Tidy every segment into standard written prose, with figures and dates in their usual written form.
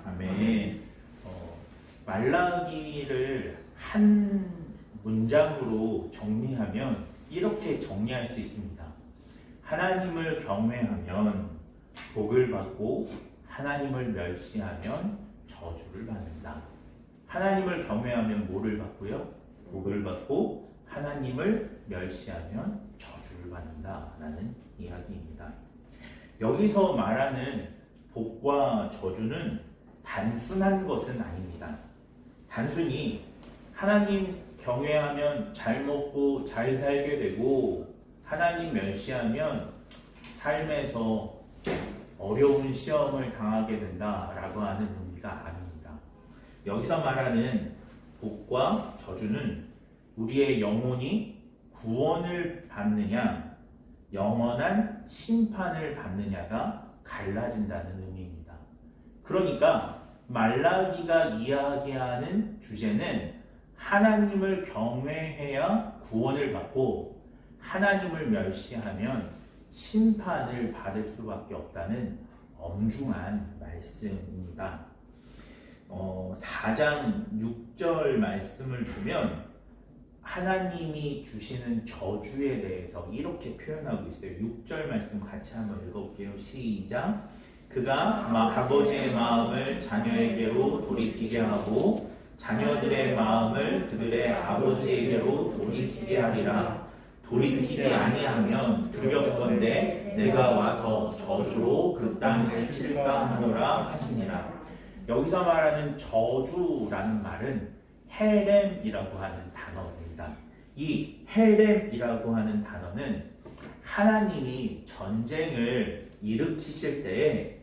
아멘. 말라기를 한 문장으로 정리하면 이렇게 정리할 수 있습니다. 하나님을 경외하면 복을 받고 하나님을 멸시하면 저주를 받는다. 하나님을 경외하면 뭐를 받고요? 복을 받고 하나님을 멸시하면 저주를 받는다 라는 이야기입니다. 여기서 말하는 복과 저주는 단순한 것은 아닙니다. 단순히 하나님 경외하면 잘 먹고 잘 살게 되고 하나님 멸시하면 삶에서 어려운 시험을 당하게 된다라고 하는 의미가 아닙니다. 여기서 말하는 복과 저주는 우리의 영혼이 구원을 받느냐 영원한 심판을 받느냐가 갈라진다는 의미입니다. 그러니까 말라기가 이야기하는 주제는 하나님을 경외해야 구원을 받고 하나님을 멸시하면 심판을 받을 수밖에 없다는 엄중한 말씀입니다. 4장 6절 말씀을 보면 하나님이 주시는 저주에 대해서 이렇게 표현하고 있어요. 6절 말씀 같이 한번 읽어볼게요. 시작. 그가 아버지의 마음을 자녀에게로 돌이키게 하고 자녀들의 마음을 그들의 아버지에게로 돌이키게 하리라. 돌이키지 아니하면 두렵건대 내가 와서 저주로 그 땅을 칠까 하노라 하시니라. 여기서 말하는 저주라는 말은 헬렘이라고 하는 단어입니다. 이 헬렘이라고 하는 단어는 하나님이 전쟁을 일으키실 때에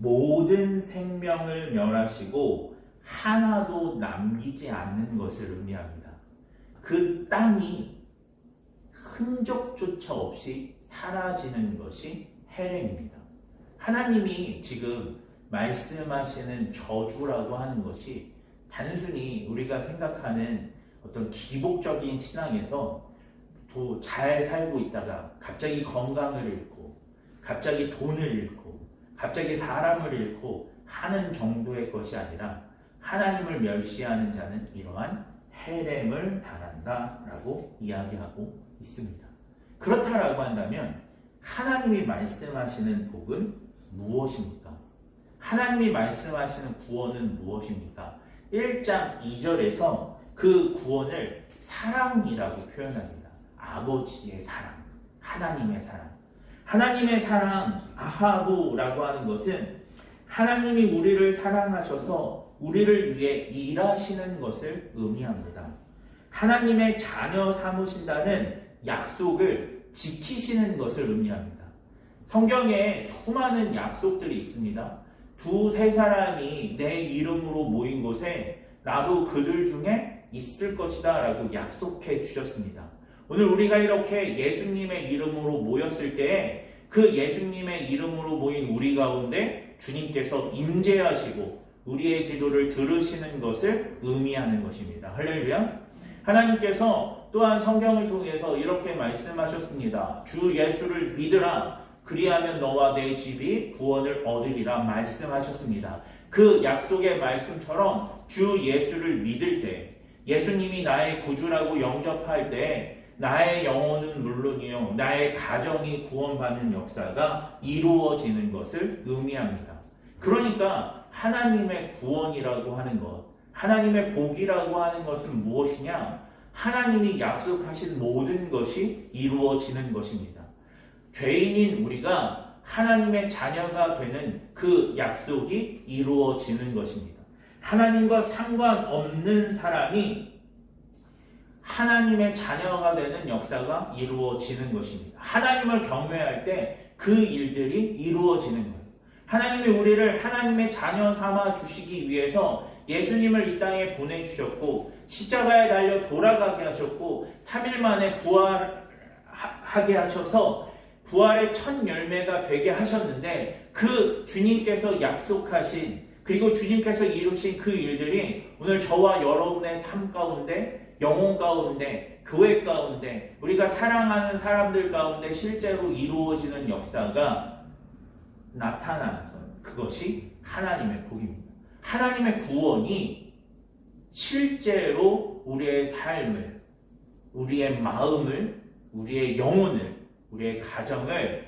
모든 생명을 멸하시고 하나도 남기지 않는 것을 의미합니다. 그 땅이 흔적조차 없이 사라지는 것이 헬렘입니다. 하나님이 지금 말씀하시는 저주라고 하는 것이 단순히 우리가 생각하는 어떤 기복적인 신앙에서 또 잘 살고 있다가 갑자기 건강을 잃고 갑자기 돈을 잃고 갑자기 사람을 잃고 하는 정도의 것이 아니라 하나님을 멸시하는 자는 이러한 헬렘을 당한다라고 이야기하고 있습니다. 그렇다라고 한다면 하나님이 말씀하시는 복은 무엇입니까? 하나님이 말씀하시는 구원은 무엇입니까? 1장 2절에서 그 구원을 사랑이라고 표현합니다. 아버지의 사랑, 하나님의 사랑. 하나님의 사랑, 아하부라고 하는 것은 하나님이 우리를 사랑하셔서 우리를 위해 일하시는 것을 의미합니다. 하나님의 자녀 삼으신다는 약속을 지키시는 것을 의미합니다. 성경에 수많은 약속들이 있습니다. 2-3 사람이 내 이름으로 모인 곳에 나도 그들 중에 있을 것이다 라고 약속해 주셨습니다. 오늘 우리가 이렇게 예수님의 이름으로 모였을 때 그 예수님의 이름으로 모인 우리 가운데 주님께서 임재하시고 우리의 기도를 들으시는 것을 의미하는 것입니다. 할렐루야. 하나님께서 또한 성경을 통해서 이렇게 말씀하셨습니다. 주 예수를 믿으라. 그리하면 너와 내 집이 구원을 얻으리라 말씀하셨습니다. 그 약속의 말씀처럼 주 예수를 믿을 때 예수님이 나의 구주라고 영접할 때 나의 영혼은 물론이요 나의 가정이 구원받는 역사가 이루어지는 것을 의미합니다. 그러니까 하나님의 구원이라고 하는 것, 하나님의 복이라고 하는 것은 무엇이냐? 하나님이 약속하신 모든 것이 이루어지는 것입니다. 죄인인 우리가 하나님의 자녀가 되는 그 약속이 이루어지는 것입니다. 하나님과 상관없는 사람이 하나님의 자녀가 되는 역사가 이루어지는 것입니다. 하나님을 경외할 때 그 일들이 이루어지는 거예요. 하나님이 우리를 하나님의 자녀 삼아 주시기 위해서 예수님을 이 땅에 보내주셨고 십자가에 달려 돌아가게 하셨고 3일 만에 부활하게 하셔서 부활의 첫 열매가 되게 하셨는데 그 주님께서 약속하신 그리고 주님께서 이루신 그 일들이 오늘 저와 여러분의 삶 가운데 영혼 가운데 교회 가운데 우리가 사랑하는 사람들 가운데 실제로 이루어지는 역사가 나타나는 것 그것이 하나님의 복입니다. 하나님의 구원이 실제로 우리의 삶을, 우리의 마음을, 우리의 영혼을, 우리의 가정을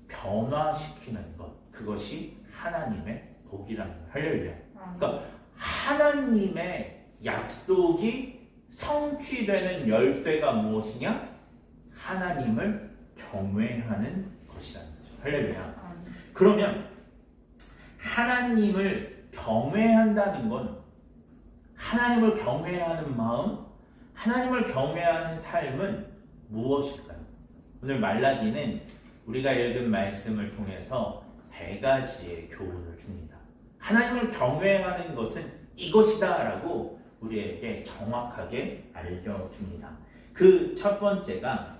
변화시키는 것, 그것이 하나님의 복이라는 거예요. 할렐루야. 그러니까 하나님의 약속이 성취되는 열쇠가 무엇이냐? 하나님을 경외하는 것이라는 거죠. 할렐루야. 그러면 하나님을 경외한다는 건, 하나님을 경외하는 마음, 하나님을 경외하는 삶은 무엇일까요? 오늘 말라기는 우리가 읽은 말씀을 통해서 세 가지의 교훈을 줍니다. 하나님을 경외하는 것은 이것이다 라고 우리에게 정확하게 알려줍니다. 그 첫 번째가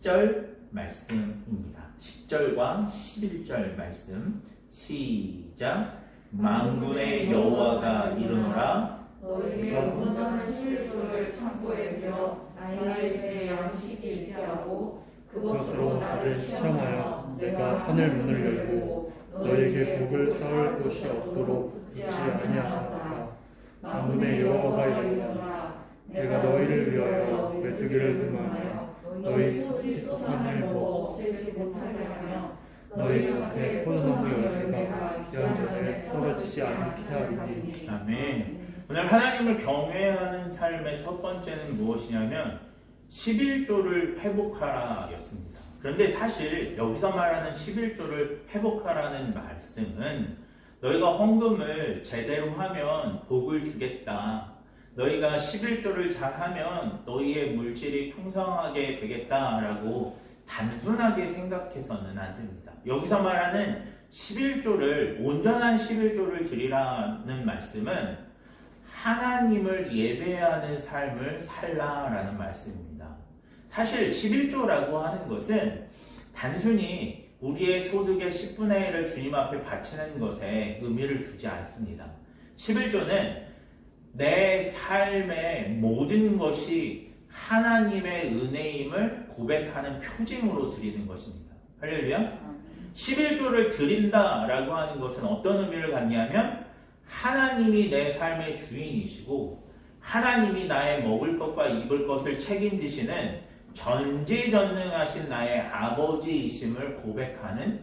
10절 말씀입니다. 10절과 11절 말씀 시작. 만군의 여호와가 이르노라 너희에게 온전한 11조를 창고에 두어 나의 제 양식이 있게 하고 그것으로 나를 시험하여 내가 하늘 문을 열고 너희에게 복을 쌓을 곳이 없도록 듣지 아니하노라. 만군의 여호와가 이르노라. 내가 너희를 위하여 메뚜기를 등하여 너희 토지 소산을 먹어 없애지 못하게 하며 너희 곁에 포도나무 열매가 귀한 자들에 떨어지지 않게 하리니. 아멘. 오늘 하나님을 경외하는 삶의 첫 번째는 무엇이냐면 11조를 회복하라 였습니다. 그런데 사실 여기서 말하는 11조를 회복하라는 말씀은 너희가 헌금을 제대로 하면 복을 주겠다. 너희가 11조를 잘하면 너희의 물질이 풍성하게 되겠다라고 단순하게 생각해서는 안 됩니다. 여기서 말하는 11조를, 온전한 11조를 드리라는 말씀은 하나님을 예배하는 삶을 살라라는 말씀입니다. 사실 11조라고 하는 것은 단순히 우리의 소득의 10분의 1을 주님 앞에 바치는 것에 의미를 두지 않습니다. 11조는 내 삶의 모든 것이 하나님의 은혜임을 고백하는 표징으로 드리는 것입니다. 할렐루야. 11조를 드린다라고 하는 것은 어떤 의미를 갖냐면 하나님이 내 삶의 주인이시고 하나님이 나의 먹을 것과 입을 것을 책임지시는 전지전능하신 나의 아버지이심을 고백하는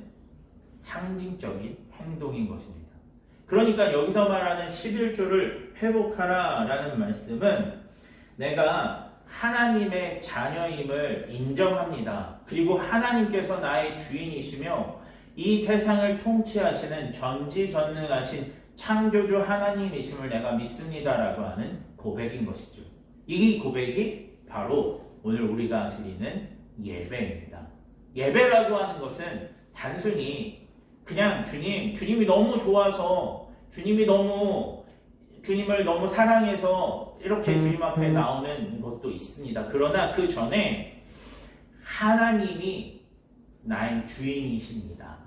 상징적인 행동인 것입니다. 그러니까 여기서 말하는 11조를 회복하라라는 말씀은 내가 하나님의 자녀임을 인정합니다. 그리고 하나님께서 나의 주인이시며 이 세상을 통치하시는 전지전능하신 창조주 하나님이심을 내가 믿습니다라고 하는 고백인 것이죠. 이 고백이 바로 오늘 우리가 드리는 예배입니다. 예배라고 하는 것은 단순히 그냥 주님이 너무 좋아서 주님을 너무 사랑해서 이렇게 주님 앞에 나오는 것도 있습니다. 그러나 그 전에 하나님이 나의 주인이십니다.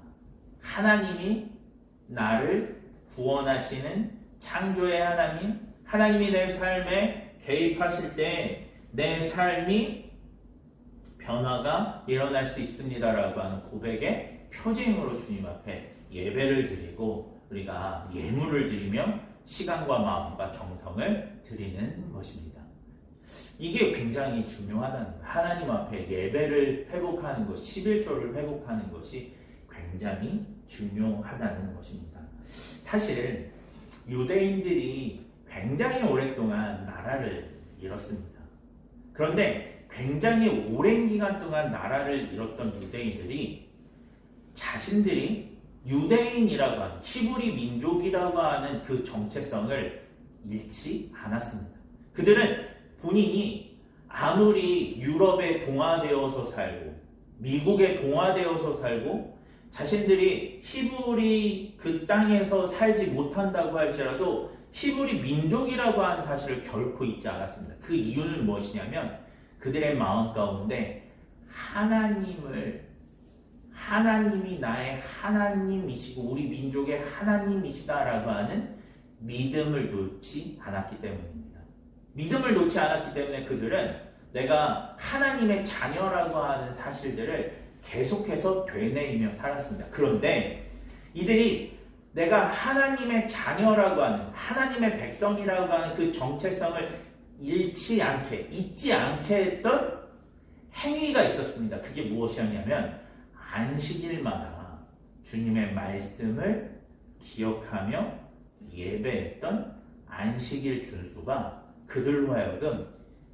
하나님이 나를 구원하시는 창조의 하나님, 하나님이 내 삶에 개입하실 때 내 삶이 변화가 일어날 수 있습니다라고 하는 고백의 표징으로 주님 앞에 예배를 드리고 우리가 예물을 드리며 시간과 마음과 정성을 드리는 것입니다. 이게 굉장히 중요하다는 거예요. 하나님 앞에 예배를 회복하는 것, 11조를 회복하는 것이 굉장히 중요하다는 것입니다. 사실 유대인들이 굉장히 오랫동안 나라를 잃었습니다. 그런데 굉장히 오랜 기간 동안 나라를 잃었던 유대인들이 자신들이 유대인이라고 하는 히브리 민족이라고 하는 그 정체성을 잃지 않았습니다. 그들은 본인이 아무리 유럽에 동화되어서 살고 미국에 동화되어서 살고 자신들이 히브리 그 땅에서 살지 못한다고 할지라도 히브리 민족이라고 하는 사실을 결코 잊지 않았습니다. 그 이유는 무엇이냐면 그들의 마음 가운데 하나님이 나의 하나님이시고 우리 민족의 하나님이시다라고 하는 믿음을 놓지 않았기 때문입니다. 믿음을 놓지 않았기 때문에 그들은 내가 하나님의 자녀라고 하는 사실들을 계속해서 되뇌이며 살았습니다. 그런데 이들이 내가 하나님의 자녀라고 하는, 하나님의 백성이라고 하는 그 정체성을 잊지 않게 했던 행위가 있었습니다. 그게 무엇이었냐면 안식일마다 주님의 말씀을 기억하며 예배했던 안식일 준수가 그들로 하여금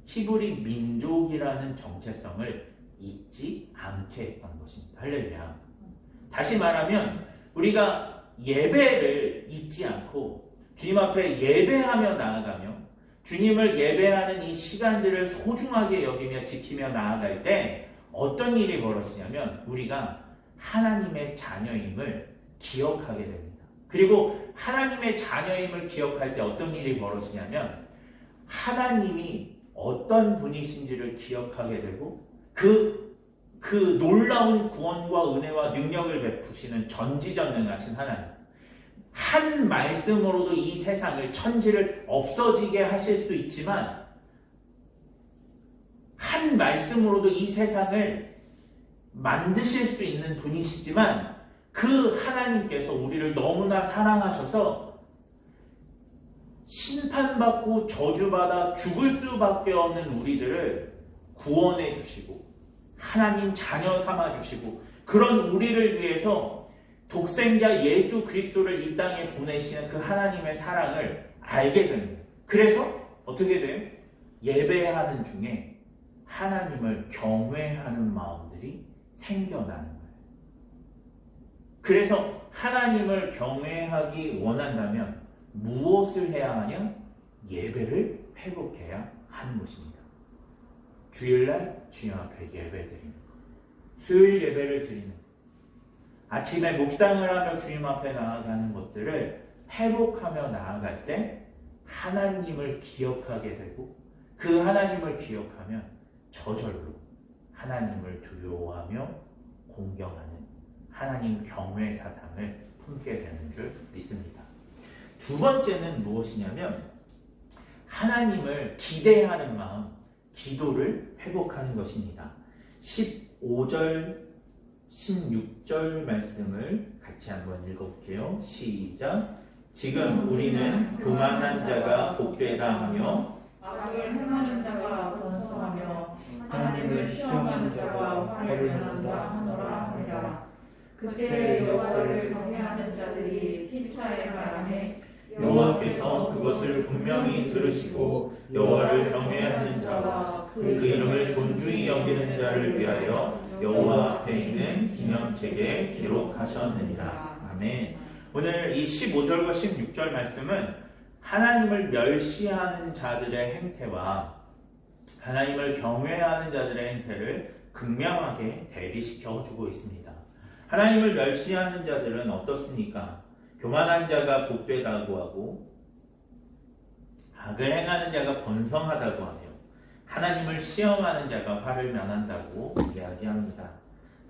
히브리 민족이라는 정체성을 잊지 않게 했던 것입니다. 할렐루야. 다시 말하면 우리가 예배를 잊지 않고 주님 앞에 예배하며 나아가며 주님을 예배하는 이 시간들을 소중하게 여기며 지키며 나아갈 때 어떤 일이 벌어지냐면 우리가 하나님의 자녀임을 기억하게 됩니다. 그리고 하나님의 자녀임을 기억할 때 어떤 일이 벌어지냐면 하나님이 어떤 분이신지를 기억하게 되고 그 놀라운 구원과 은혜와 능력을 베푸시는 전지전능하신 하나님, 한 말씀으로도 이 세상을, 천지를 없어지게 하실 수 있지만 한 말씀으로도 이 세상을 만드실 수 있는 분이시지만 그 하나님께서 우리를 너무나 사랑하셔서 심판받고 저주받아 죽을 수밖에 없는 우리들을 구원해 주시고 하나님 자녀 삼아 주시고 그런 우리를 위해서 독생자 예수 그리스도를 이 땅에 보내시는 그 하나님의 사랑을 알게 됩니다. 그래서 어떻게 돼요? 예배하는 중에 하나님을 경외하는 마음들이 생겨나는 거예요. 그래서 하나님을 경외하기 원한다면 무엇을 해야 하냐? 예배를 회복해야 하는 것입니다. 주일날 주님 앞에 예배드리는 것, 수요일 예배를 드리는 것, 아침에 묵상을 하며 주님 앞에 나아가는 것들을 회복하며 나아갈 때 하나님을 기억하게 되고 그 하나님을 기억하면 저절로 하나님을 두려워하며 공경하는 하나님 경외 사상을 품게 되는 줄 믿습니다. 두 번째는 무엇이냐면 하나님을 기대하는 마음, 기도를 회복하는 것입니다. 15절, 16절 말씀을 같이 한번 읽어볼게요. 시작. 지금 우리는 교만한 자가 복되다 하며 악을 행하는 자가 번성하며 하나님을 시험하는 자가 화를 면한다 하노라 하니라. 그때 여호와를 경외하는 자들이 피차에 말하네. 여호와께서 그것을 분명히 들으시고 여호와를 경외하는 자와 그 이름을 존중히 여기는 자를 위하여 여호와 앞에 있는 기념책에 기록하셨느니라. 아멘. 오늘 이 15절과 16절 말씀은 하나님을 멸시하는 자들의 행태와 하나님을 경외하는 자들의 행태를 극명하게 대비시켜 주고 있습니다. 하나님을 멸시하는 자들은 어떻습니까? 교만한 자가 복되다고 하고 악을 행하는 자가 번성하다고 하며 하나님을 시험하는 자가 화를 면한다고 이야기합니다.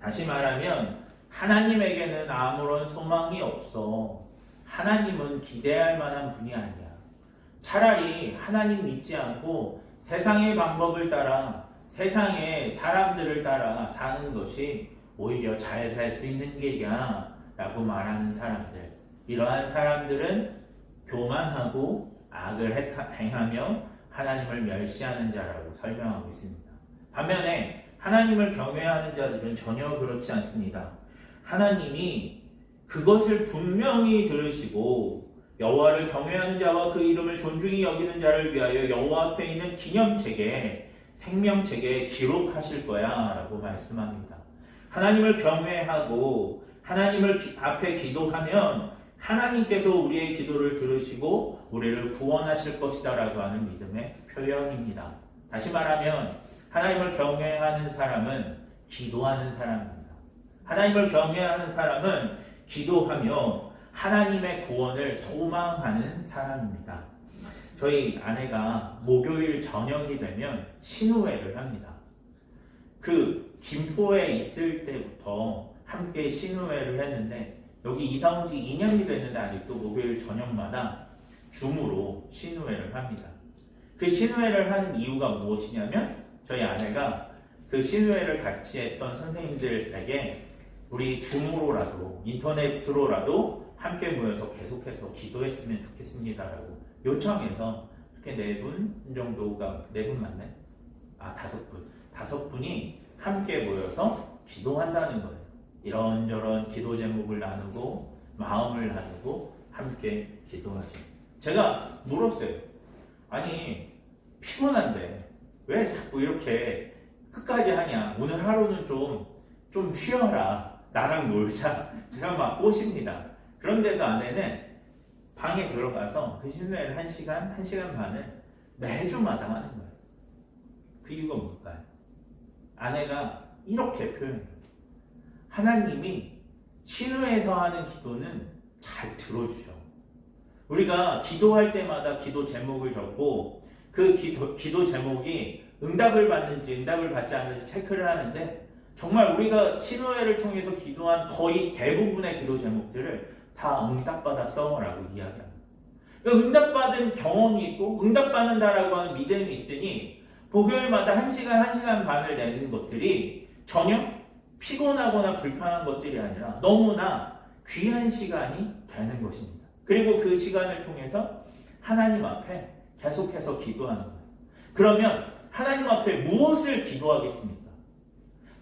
다시 말하면 하나님에게는 아무런 소망이 없어. 하나님은 기대할 만한 분이 아니야. 차라리 하나님 믿지 않고 세상의 방법을 따라 세상의 사람들을 따라 사는 것이 오히려 잘 살 수 있는 길이야 라고 말하는 사람들, 이러한 사람들은 교만하고 악을 행하며 하나님을 멸시하는 자라고 설명하고 있습니다. 반면에 하나님을 경외하는 자들은 전혀 그렇지 않습니다. 하나님이 그것을 분명히 들으시고 여호와를 경외하는 자와 그 이름을 존중히 여기는 자를 위하여 여호와 앞에 있는 기념책에, 생명책에 기록하실 거야 라고 말씀합니다. 하나님을 경외하고 하나님을 앞에 기도하면 하나님께서 우리의 기도를 들으시고 우리를 구원하실 것이다 라고 하는 믿음의 표현입니다. 다시 말하면 하나님을 경외하는 사람은 기도하는 사람입니다. 하나님을 경외하는 사람은 기도하며 하나님의 구원을 소망하는 사람입니다. 저희 아내가 목요일 저녁이 되면 신우회를 합니다. 그 김포에 있을 때부터 함께 신우회를 했는데 여기 이사 온 지 2년이 됐는데 아직도 목요일 저녁마다 줌으로 신우회를 합니다. 그 신우회를 하는 이유가 무엇이냐면 저희 아내가 그 신우회를 같이 했던 선생님들에게 우리 줌으로라도 인터넷으로라도 함께 모여서 계속해서 기도했으면 좋겠습니다라고 요청해서 이렇게 4분 정도가 4분 맞나요? 5분 함께 모여서 기도한다는 거예요. 이런저런 기도 제목을 나누고 마음을 나누고 함께 기도하죠. 제가 물었어요. 아니 피곤한데 왜 자꾸 이렇게 끝까지 하냐? 오늘 하루는 좀 쉬어라. 나랑 놀자. 제가 막 꼬십니다. 그런데도 아내는 방에 들어가서 그 신뢰를 1시간 반을 매주마다 하는 거예요. 그 이유가 뭘까요? 아내가 이렇게 표현해요. 하나님이 신뢰해서 하는 기도는 잘 들어주셔. 우리가 기도할 때마다 기도 제목을 적고 그 기도 제목이 응답을 받는지 응답을 받지 않는지 체크를 하는데 정말 우리가 신호회를 통해서 기도한 거의 대부분의 기도 제목들을 다 응답받았어라고 이야기합니다. 그러니까 응답받은 경험이 있고 응답받는다라고 하는 믿음이 있으니 목요일마다 1시간 반을 내는 것들이 전혀 피곤하거나 불편한 것들이 아니라 너무나 귀한 시간이 되는 것입니다. 그리고 그 시간을 통해서 하나님 앞에 계속해서 기도하는 거예요. 그러면 하나님 앞에 무엇을 기도하겠습니까?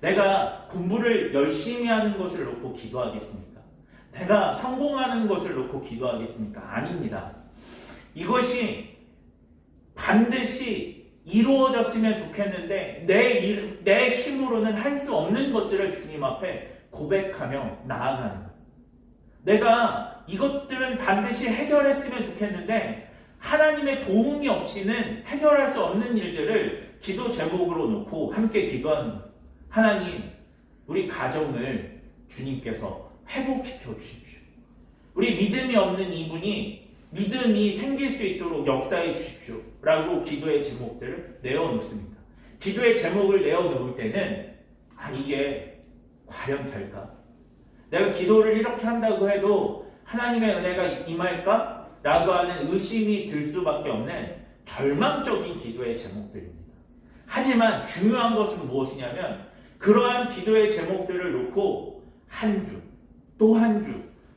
내가 공부를 열심히 하는 것을 놓고 기도하겠습니까? 내가 성공하는 것을 놓고 기도하겠습니까? 아닙니다. 이것이 반드시 이루어졌으면 좋겠는데 내 힘으로는 할 수 없는 것들을 주님 앞에 고백하며 나아가는 거예요. 내가 이것들은 반드시 해결했으면 좋겠는데 하나님의 도움이 없이는 해결할 수 없는 일들을 기도 제목으로 놓고 함께 기도하는 거예요. 하나님, 우리 가정을 주님께서 회복시켜 주십시오. 우리 믿음이 없는 이분이 믿음이 생길 수 있도록 역사해 주십시오. 라고 기도의 제목들을 내어놓습니다. 기도의 제목을 내어놓을 때는 이게 과연 될까? 내가 기도를 이렇게 한다고 해도 하나님의 은혜가 임할까? 라고 하는 의심이 들 수밖에 없는 절망적인 기도의 제목들입니다. 하지만 중요한 것은 무엇이냐면 그러한 기도의 제목들을 놓고 한 주, 또 한 주,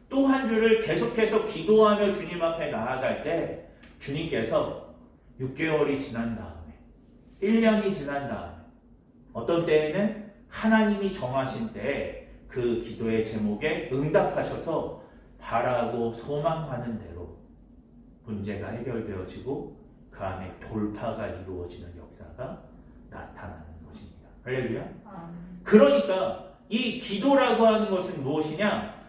또 한 주를 계속해서 기도하며 주님 앞에 나아갈 때 주님께서 6개월이 지난 다음에 1년이 지난 다음에 어떤 때에는 하나님이 정하신 때에 그 기도의 제목에 응답하셔서 바라고 소망하는 대로 문제가 해결되어지고 그 안에 돌파가 이루어지는 역사가 나타나는 것입니다. 할렐루야. 그러니까 이 기도라고 하는 것은 무엇이냐?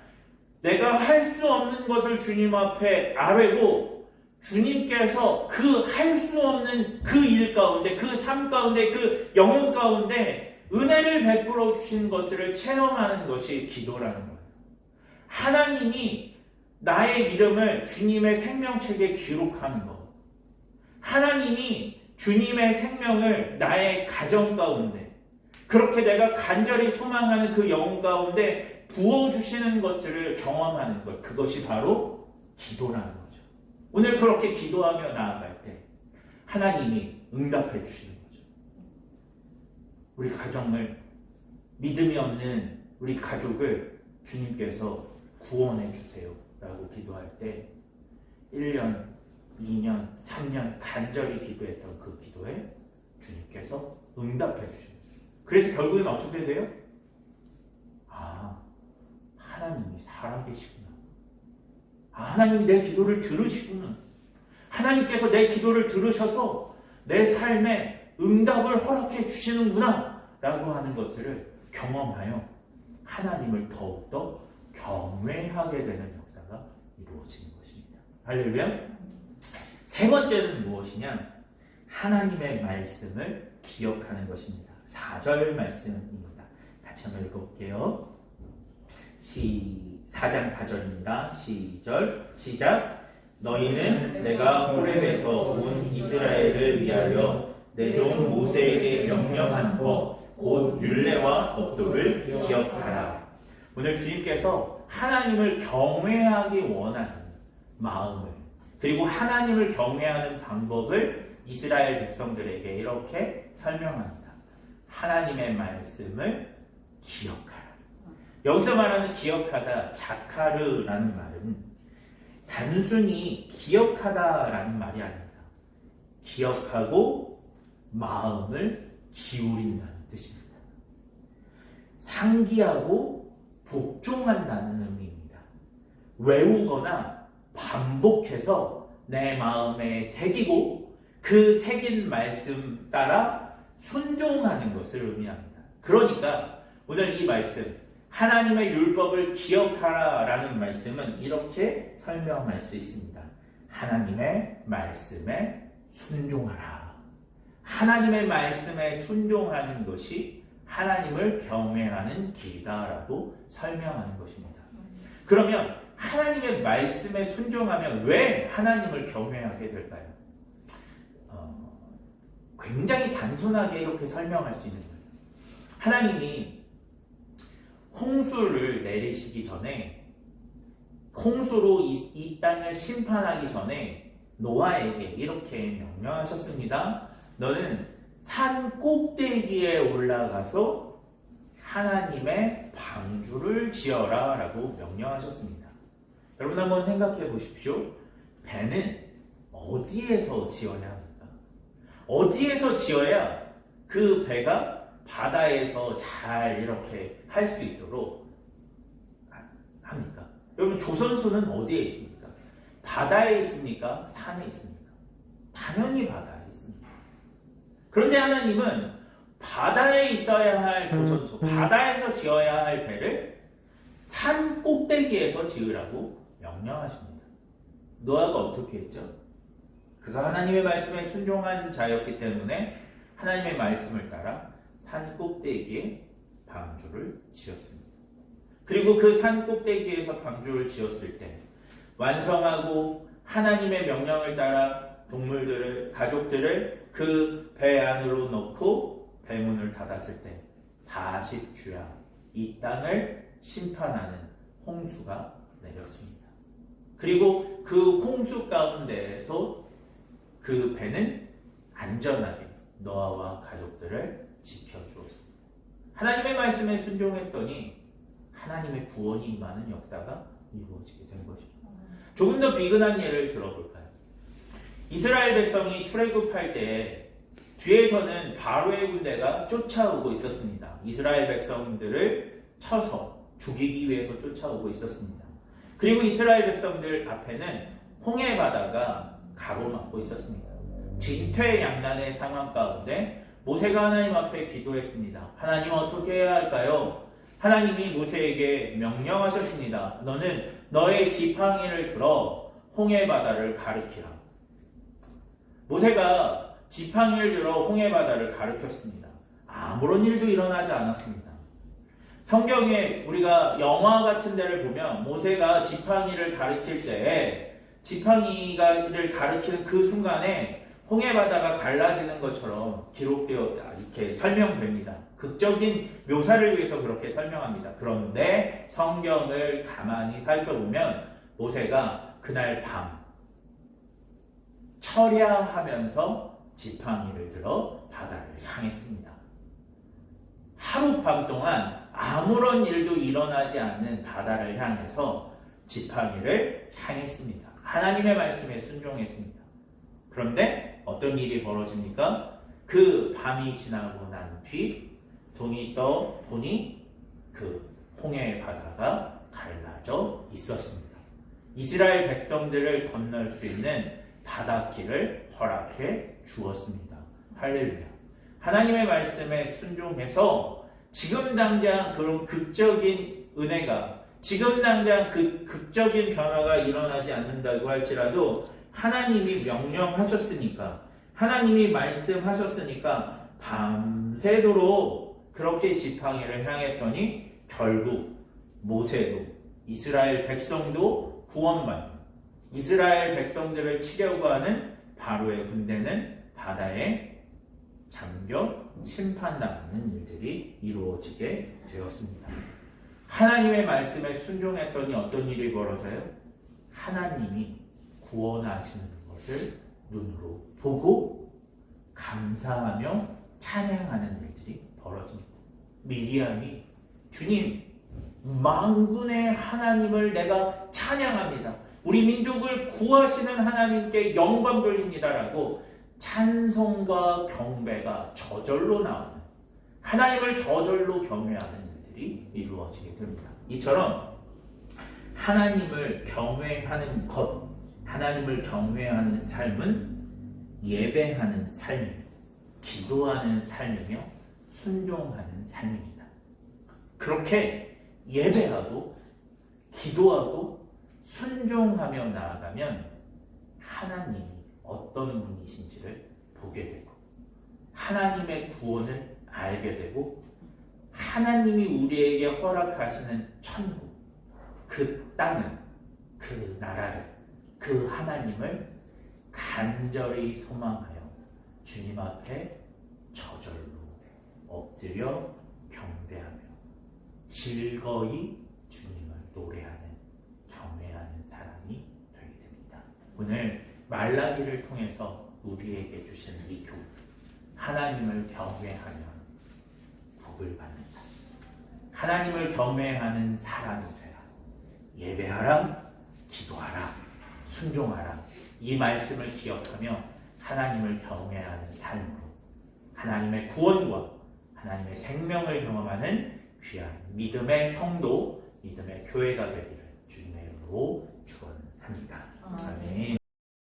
내가 할 수 없는 것을 주님 앞에 아뢰고 주님께서 그 할 수 없는 그 일 가운데, 그 삶 가운데, 그 영혼 가운데 은혜를 베풀어 주신 것들을 체험하는 것이 기도라는 거예요. 하나님이 나의 이름을 주님의 생명책에 기록하는 것. 하나님이 주님의 생명을 나의 가정 가운데, 그렇게 내가 간절히 소망하는 그 영혼 가운데 부어주시는 것들을 경험하는 것. 그것이 바로 기도라는 거죠. 오늘 그렇게 기도하며 나아갈 때 하나님이 응답해 주시는 거죠. 우리 가정을, 믿음이 없는 우리 가족을 주님께서 구원해 주세요 라고 기도할 때 1년, 2년, 3년 간절히 기도했던 그 기도에 주님께서 응답해 주십니다. 그래서 결국엔 어떻게 돼요? 하나님이 살아계시구나. 하나님이 내 기도를 들으시구나. 하나님께서 내 기도를 들으셔서 내 삶에 응답을 허락해 주시는구나 라고 하는 것들을 경험하여 하나님을 더욱더 경외하게 되는 역사가 이루어지는 것입니다. 할렐루야. 세 번째는 무엇이냐? 하나님의 말씀을 기억하는 것입니다. 4절 말씀입니다. 같이 한번 읽어볼게요. 4장 4절입니다. 시작. 너희는 내가 호렙에서 온 이스라엘을 위하여 내 종 모세에게 명령한 법 곧 율례와 법도를 기억하라. 오늘 주님께서 하나님을 경외하기 원하는 마음을, 그리고 하나님을 경외하는 방법을 이스라엘 백성들에게 이렇게 설명합니다. 하나님의 말씀을 기억하라. 여기서 말하는 기억하다, 자카르라는 말은 단순히 기억하다라는 말이 아닙니다. 기억하고 마음을 기울인다는 뜻입니다. 상기하고 복종한다는 의미입니다. 외우거나 반복해서 내 마음에 새기고 그 새긴 말씀 따라 순종하는 것을 의미합니다. 그러니까 오늘 이 말씀, 하나님의 율법을 기억하라 라는 말씀은 이렇게 설명할 수 있습니다. 하나님의 말씀에 순종하라. 하나님의 말씀에 순종하는 것이 하나님을 경외하는 길이다 라고 설명하는 것입니다. 그러면 하나님의 말씀에 순종하면 왜 하나님을 경외하게 될까요? 굉장히 단순하게 이렇게 설명할 수 있는 거예요. 하나님이 홍수를 내리시기 전에, 홍수로 이 땅을 심판하기 전에 노아에게 이렇게 명령하셨습니다. 너는 산 꼭대기에 올라가서 하나님의 방주를 지어라 라고 명령하셨습니다. 여러분 한번 생각해 보십시오. 배는 어디에서 지어야 합니까? 어디에서 지어야 그 배가 바다에서 잘 이렇게 할 수 있도록 합니까? 여러분 조선소는 어디에 있습니까? 바다에 있습니까? 산에 있습니까? 당연히 바다에 있습니다. 그런데 하나님은 바다에 있어야 할 조선소, 바다에서 지어야 할 배를 산 꼭대기에서 지으라고 명령하십니다. 노아가 어떻게 했죠? 그가 하나님의 말씀에 순종한 자였기 때문에 하나님의 말씀을 따라 산 꼭대기에 방주를 지었습니다. 그리고 그 산 꼭대기에서 방주를 지었을 때 완성하고 하나님의 명령을 따라 동물들을, 가족들을 그 배 안으로 넣고 배문을 닫았을 때 40주야 이 땅을 심판하는 홍수가 내렸습니다. 그리고 그 홍수 가운데에서 그 배는 안전하게 노아와 가족들을 지켜주었습니다. 하나님의 말씀에 순종했더니 하나님의 구원이 임하는 역사가 이루어지게 된 것입니다. 조금 더 비근한 예를 들어볼까요? 이스라엘 백성이 출애굽할 때 뒤에서는 바로의 군대가 쫓아오고 있었습니다. 이스라엘 백성들을 쳐서 죽이기 위해서 쫓아오고 있었습니다. 그리고 이스라엘 백성들 앞에는 홍해 바다가 가로막고 있었습니다. 진퇴양난의 상황 가운데 모세가 하나님 앞에 기도했습니다. 하나님 어떻게 해야 할까요? 하나님이 모세에게 명령하셨습니다. 너는 너의 지팡이를 들어 홍해 바다를 가리키라. 모세가 지팡이를 들어 홍해 바다를 가리켰습니다. 아무런 일도 일어나지 않았습니다. 성경에 우리가 영화 같은 데를 보면 모세가 지팡이를 가리킬 때 지팡이를 가리키는 그 순간에 홍해 바다가 갈라지는 것처럼 기록되어 이렇게 설명됩니다. 극적인 묘사를 위해서 그렇게 설명합니다. 그런데 성경을 가만히 살펴보면 모세가 그날 밤 철야하면서 지팡이를 들어 바다를 향했습니다. 하룻밤 동안 아무런 일도 일어나지 않는 바다를 향해서 지팡이를 향했습니다. 하나님의 말씀에 순종했습니다. 그런데 어떤 일이 벌어집니까? 그 밤이 지나고 난 뒤 돈이 떠보니 그 홍해 바다가 갈라져 있었습니다. 이스라엘 백성들을 건널 수 있는 바닷길을 허락해 주었습니다. 할렐루야. 하나님의 말씀에 순종해서 지금 당장 그런 극적인 은혜가, 지금 당장 그 극적인 변화가 일어나지 않는다고 할지라도 하나님이 명령하셨으니까, 하나님이 말씀하셨으니까 밤새도록 그렇게 지팡이를 향했더니 결국 모세도 이스라엘 백성도 구원받는, 이스라엘 백성들을 치려고 하는 바로의 군대는 바다에 잠겨 심판당하는 일들이 이루어지게 되었습니다. 하나님의 말씀에 순종했더니 어떤 일이 벌어져요? 하나님이 구원하시는 것을 눈으로 보고 감사하며 찬양하는 일들이 벌어집니다. 미리암이 주님 만군의 하나님을 내가 찬양합니다. 우리 민족을 구하시는 하나님께 영광 돌립니다라고 찬송과 경배가 저절로 나오는, 하나님을 저절로 경외하는 일들이 이루어지게 됩니다. 이처럼 하나님을 경외하는 것, 하나님을 경외하는 삶은 예배하는 삶이며 기도하는 삶이며 순종하는 삶입니다. 그렇게 예배하고 기도하고 순종하며 나아가면 하나님이 어떤 분이신지를 보게 되고 하나님의 구원을 알게 되고 하나님이 우리에게 허락하시는 천국, 그 땅을, 그 나라를, 그 하나님을 간절히 소망하여 주님 앞에 저절로 엎드려 경배하며 즐거이 주님을 노래하는, 경외하는 사람이 되게 됩니다. 오늘 말라기를 통해서 우리에게 주신 이 교훈, 하나님을 경외하면 복을 받는다. 하나님을 경외하는 사람이 되라. 예배하라, 기도하라, 순종하라. 이 말씀을 기억하며 하나님을 경외하는 삶으로 하나님의 구원과 하나님의 생명을 경험하는 귀한 믿음의 성도, 믿음의 교회가 되기를 주님의 이름으로 축원합니다. 아멘.